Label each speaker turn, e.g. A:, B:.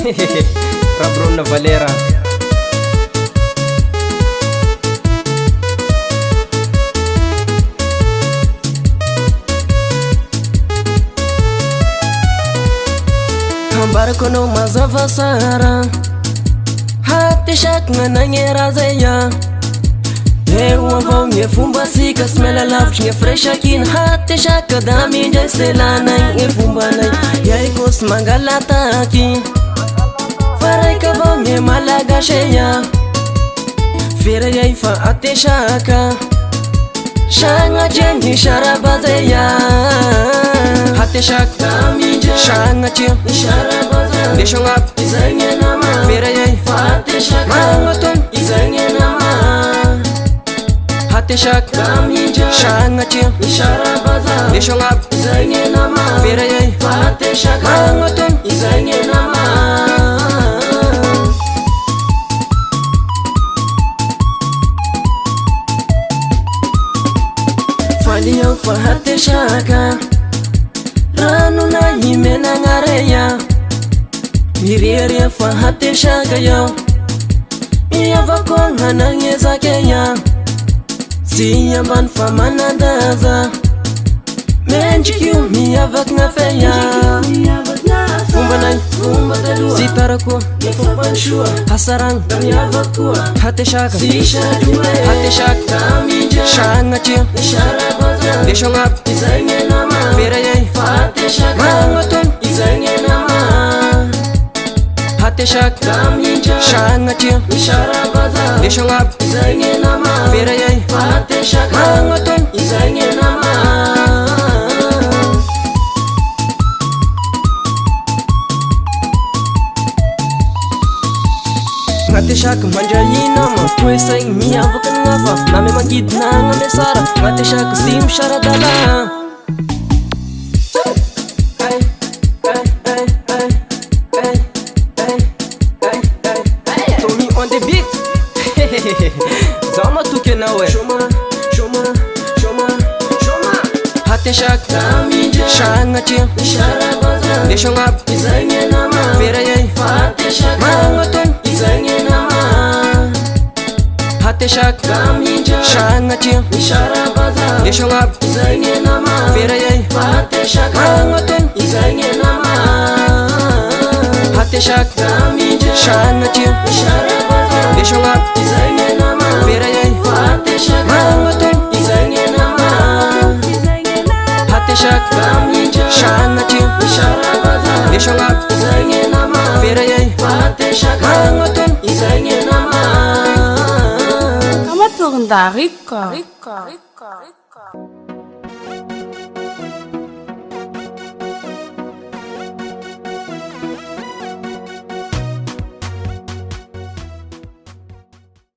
A: Pra Bruna Valera. Ambarko no mazavasara hati shak nananyera zaya eu avau minha fumba sika smela lavch minha fresha kin hati shak dami jaisela nai fumba nai yai kos mangalata aqui farai ka vau minha malaga cheia fira yai fa ate shaka shanga jengi sharabazaya hati shak dami shanga chen sharabazaya deixa um lap izanha na mão fira yai fa ate shak mangaton izanha na mão hati shak dami shanga chen sharabazaya deixa um lap izanha na mão fira yai fa ate shak mangaton izanha na mão Faliyo fa hati shaka ranu na himena ngareya miriria fa hati shaka yo miya vakon hananye zakeya siya ban fa manadaza menjikiu miya vak na feya fumba nai fumba delua sitarako fumba shua hasarang miya vakua hati shaka hati shaka shanga chen deixa um lap izanha na mão fira yai fa ate shak mangaton izanha na mão hati shak shanga chen deixa um lap izanha na mão fira yai fa ate shak mangaton izanha na mão ngate shak manjayina ma tuai sai mi avakan ngafa na me mangid na ngame sara ngate shak sim sharadala Tommy on the beat zama tu ke nawe shoma hati shak shanga chen deixa um lap izanha na mão fira yai fa ate shak mangaton izanha na mão hati shak shanga chen deixa um lap izanha na mão fira yai fa ate shak mangaton izanha na mão hati shak shanga chen deixa um lap izanha na mão fira yai fa ate shak mangaton izanha na mão hati shak shanga chen deixa um lap izanha na mão fira yai fa ate shak mangaton izanha na mão
B: Kama turun da Rico